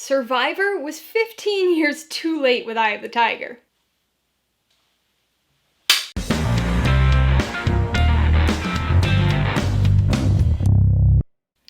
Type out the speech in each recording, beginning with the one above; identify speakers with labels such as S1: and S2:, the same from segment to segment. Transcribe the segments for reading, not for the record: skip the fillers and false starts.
S1: Survivor was 15 years too late with Eye of the Tiger.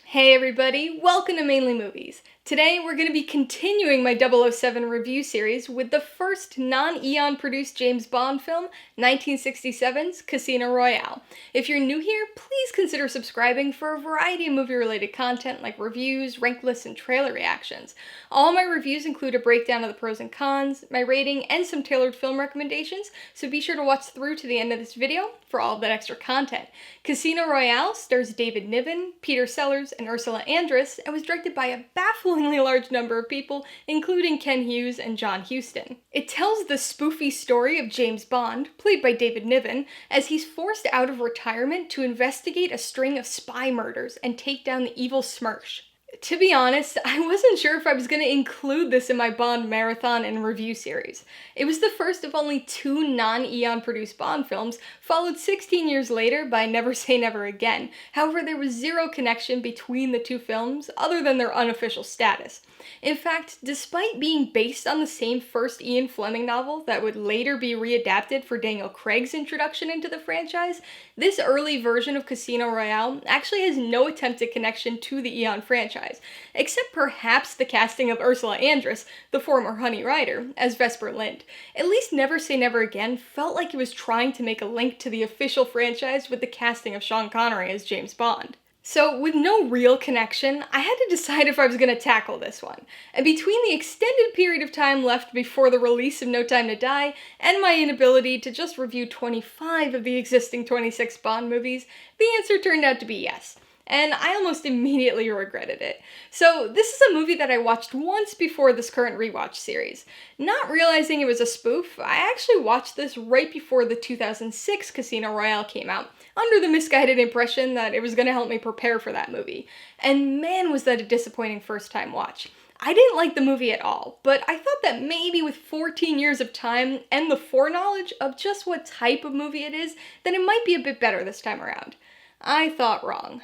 S1: Hey everybody, welcome to Mainely Movies. Today we're going to be continuing my 007 review series with the first non-Eon produced James Bond film, 1967's Casino Royale. If you're new here, please consider subscribing for a variety of movie-related content like reviews, rank lists, and trailer reactions. All my reviews include a breakdown of the pros and cons, my rating, and some tailored film recommendations, so be sure to watch through to the end of this video for all of that extra content. Casino Royale stars David Niven, Peter Sellers, and Ursula Andress, and was directed by a bafflingly large number of people, including Ken Hughes and John Huston. It tells the spoofy story of James Bond, played by David Niven, as he's forced out of retirement to investigate a string of spy murders and take down the evil Smirch. To be honest, I wasn't sure if I was going to include this in my Bond marathon and review series. It was the first of only 2 non-Eon produced Bond films, followed 16 years later by Never Say Never Again. However, there was zero connection between the two films other than their unofficial status. In fact, despite being based on the same first Ian Fleming novel that would later be readapted for Daniel Craig's introduction into the franchise, this early version of Casino Royale actually has no attempted connection to the Eon franchise, except perhaps the casting of Ursula Andress, the former Honey Rider, as Vesper Lind. At least Never Say Never Again felt like it was trying to make a link to the official franchise with the casting of Sean Connery as James Bond. So, with no real connection, I had to decide if I was going to tackle this one. And between the extended period of time left before the release of No Time to Die, and my inability to just review 25 of the existing 26 Bond movies, the answer turned out to be yes. And I almost immediately regretted it. So this is a movie that I watched once before this current rewatch series. Not realizing it was a spoof, I actually watched this right before the 2006 Casino Royale came out, under the misguided impression that it was going to help me prepare for that movie. And man, was that a disappointing first time watch. I didn't like the movie at all, but I thought that maybe with 14 years of time and the foreknowledge of just what type of movie it is, then it might be a bit better this time around. I thought wrong.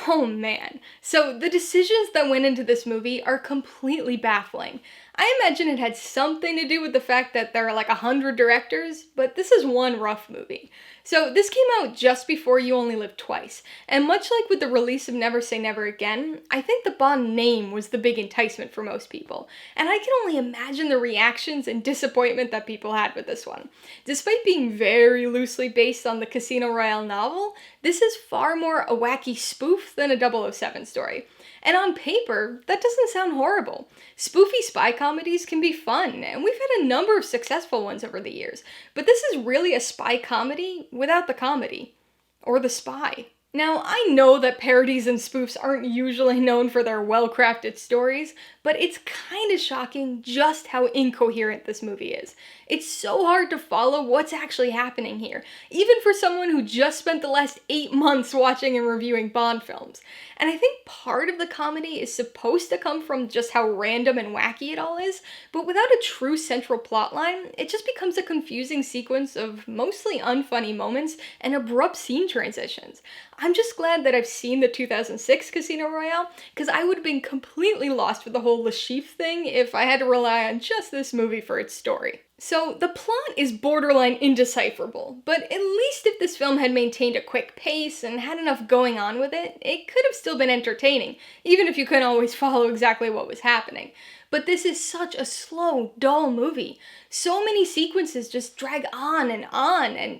S1: Oh man. So the decisions that went into this movie are completely baffling. I imagine it had something to do with the fact that there are like 100 directors, but this is one rough movie. So this came out just before You Only Live Twice, and much like with the release of Never Say Never Again, I think the Bond name was the big enticement for most people, and I can only imagine the reactions and disappointment that people had with this one. Despite being very loosely based on the Casino Royale novel, this is far more a wacky spoof than a 007 story. And on paper, that doesn't sound horrible. Spoofy spy comedies can be fun, and we've had a number of successful ones over the years, but this is really a spy comedy without the comedy. Or the spy. Now, I know that parodies and spoofs aren't usually known for their well-crafted stories, but it's kind of shocking just how incoherent this movie is. It's so hard to follow what's actually happening here, even for someone who just spent the last 8 months watching and reviewing Bond films. And I think part of the comedy is supposed to come from just how random and wacky it all is, but without a true central plotline, it just becomes a confusing sequence of mostly unfunny moments and abrupt scene transitions. I'm just glad that I've seen the 2006 Casino Royale, because I would have been completely lost with the whole Le Chiffre thing if I had to rely on just this movie for its story. So, the plot is borderline indecipherable, but at least if this film had maintained a quick pace and had enough going on with it, it could have still been entertaining, even if you couldn't always follow exactly what was happening. But this is such a slow, dull movie. So many sequences just drag on and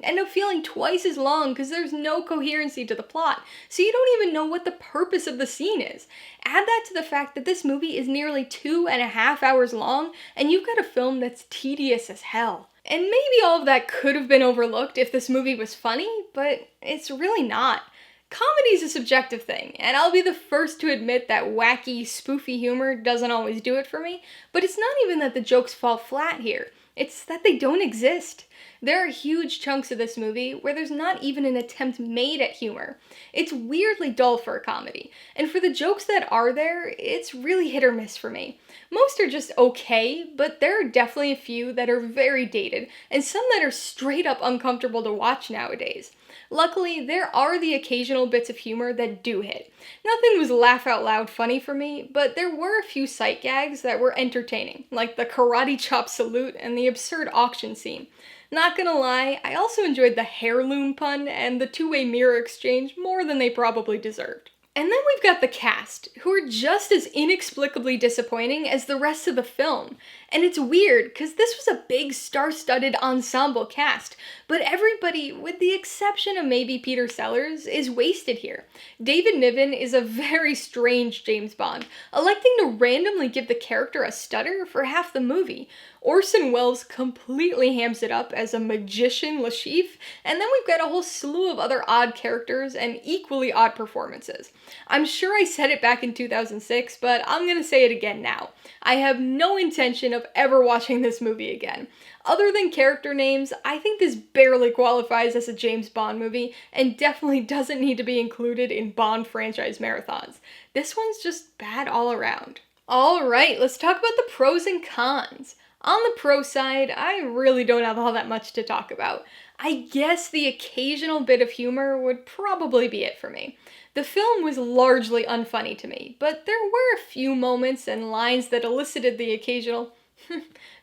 S1: end up feeling twice as long because there's no coherency to the plot, so you don't even know what the purpose of the scene is. Add that to the fact that this movie is nearly 2.5 hours long, and you've got a film that's tedious as hell. And maybe all of that could have been overlooked if this movie was funny, but it's really not. Comedy's a subjective thing, and I'll be the first to admit that wacky, spoofy humor doesn't always do it for me, but it's not even that the jokes fall flat here. It's that they don't exist. There are huge chunks of this movie where there's not even an attempt made at humor. It's weirdly dull for a comedy, and for the jokes that are there, it's really hit or miss for me. Most are just okay, but there are definitely a few that are very dated, and some that are straight up uncomfortable to watch nowadays. Luckily, there are the occasional bits of humor that do hit. Nothing was laugh out loud funny for me, but there were a few sight gags that were entertaining, like the karate chop salute and the absurd auction scene. Not gonna lie, I also enjoyed the heirloom pun and the two-way mirror exchange more than they probably deserved. And then we've got the cast, who are just as inexplicably disappointing as the rest of the film. And it's weird, because this was a big star-studded ensemble cast, but everybody, with the exception of maybe Peter Sellers, is wasted here. David Niven is a very strange James Bond, electing to randomly give the character a stutter for half the movie. Orson Welles completely hams it up as a magician Lashif, and then we've got a whole slew of other odd characters and equally odd performances. I'm sure I said it back in 2006, but I'm gonna say it again now. I have no intention of ever watching this movie again. Other than character names, I think this barely qualifies as a James Bond movie, and definitely doesn't need to be included in Bond franchise marathons. This one's just bad all around. Alright, let's talk about the pros and cons. On the pro side, I really don't have all that much to talk about. I guess the occasional bit of humor would probably be it for me. The film was largely unfunny to me, but there were a few moments and lines that elicited the occasional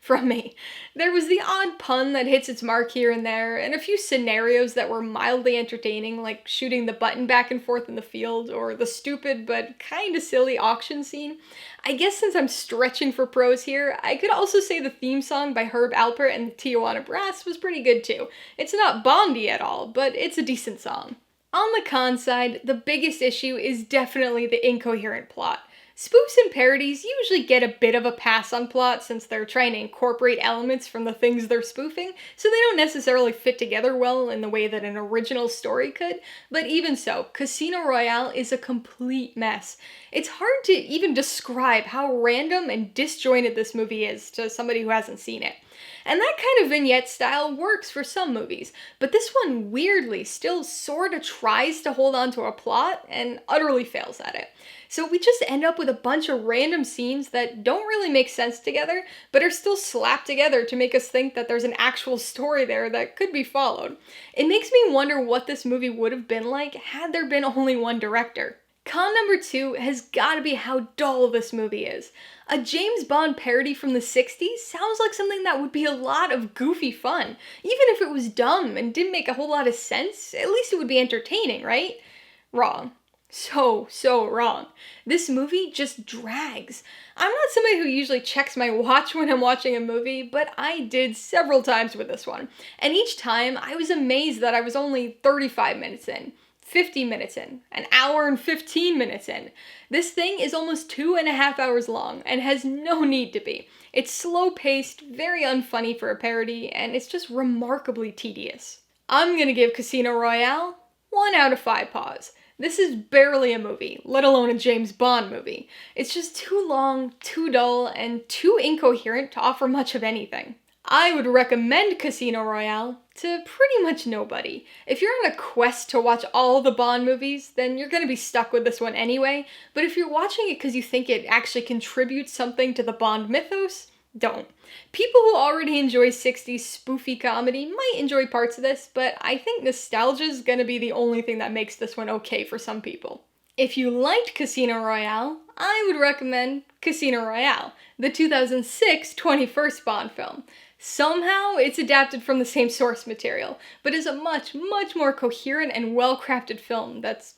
S1: from me. There was the odd pun that hits its mark here and there, and a few scenarios that were mildly entertaining, like shooting the button back and forth in the field, or the stupid but kinda silly auction scene. I guess since I'm stretching for pros here, I could also say the theme song by Herb Alpert and the Tijuana Brass was pretty good too. It's not Bondy at all, but it's a decent song. On the con side, the biggest issue is definitely the incoherent plot. Spoofs and parodies usually get a bit of a pass on plot since they're trying to incorporate elements from the things they're spoofing, so they don't necessarily fit together well in the way that an original story could, but even so, Casino Royale is a complete mess. It's hard to even describe how random and disjointed this movie is to somebody who hasn't seen it. And that kind of vignette style works for some movies, but this one weirdly still sorta tries to hold on to a plot and utterly fails at it. So we just end up with a bunch of random scenes that don't really make sense together, but are still slapped together to make us think that there's an actual story there that could be followed. It makes me wonder what this movie would have been like had there been only one director. Con number 2 has gotta be how dull this movie is. A James Bond parody from the 60s sounds like something that would be a lot of goofy fun. Even if it was dumb and didn't make a whole lot of sense, at least it would be entertaining, right? Wrong. So wrong. This movie just drags. I'm not somebody who usually checks my watch when I'm watching a movie, but I did several times with this one. And each time, I was amazed that I was only 35 minutes in. 50 minutes in, an hour and 15 minutes in. This thing is almost 2.5 hours long and has no need to be. It's slow-paced, very unfunny for a parody, and it's just remarkably tedious. I'm gonna give Casino Royale 1 out of 5 paws. This is barely a movie, let alone a James Bond movie. It's just too long, too dull, and too incoherent to offer much of anything. I would recommend Casino Royale to pretty much nobody. If you're on a quest to watch all the Bond movies, then you're gonna be stuck with this one anyway, but if you're watching it because you think it actually contributes something to the Bond mythos, don't. People who already enjoy 60s spoofy comedy might enjoy parts of this, but I think nostalgia's gonna be the only thing that makes this one okay for some people. If you liked Casino Royale, I would recommend Casino Royale, the 2006 21st Bond film. Somehow, it's adapted from the same source material, but is a much more coherent and well-crafted film that's,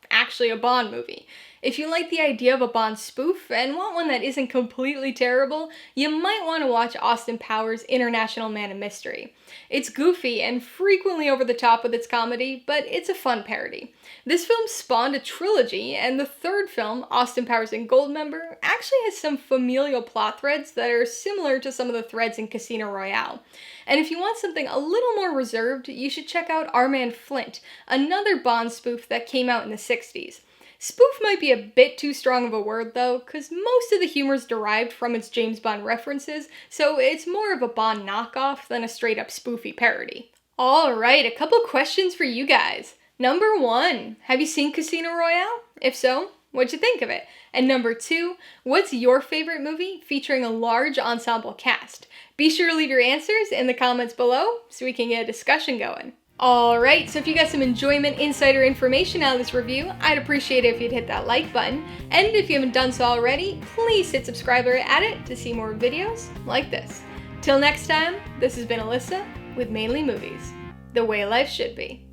S1: actually a Bond movie. If you like the idea of a Bond spoof and want one that isn't completely terrible, you might want to watch Austin Powers' International Man of Mystery. It's goofy and frequently over the top with its comedy, but it's a fun parody. This film spawned a trilogy, and the third film, Austin Powers and Goldmember, actually has some familial plot threads that are similar to some of the threads in Casino Royale. And if you want something a little more reserved, you should check out Our Man Flint, another Bond spoof that came out in the 60s. Spoof might be a bit too strong of a word though, because most of the humor is derived from its James Bond references, so it's more of a Bond knockoff than a straight up spoofy parody. Alright, a couple questions for you guys. Number 1, have you seen Casino Royale? If so, what'd you think of it? And number 2, what's your favorite movie featuring a large ensemble cast? Be sure to leave your answers in the comments below so we can get a discussion going. Alright, so if you got some enjoyment, insight, or information out of this review, I'd appreciate it if you'd hit that like button. And if you haven't done so already, please hit subscribe or add it to see more videos like this. Till next time, this has been Alyssa with Mainely Movies, the way life should be.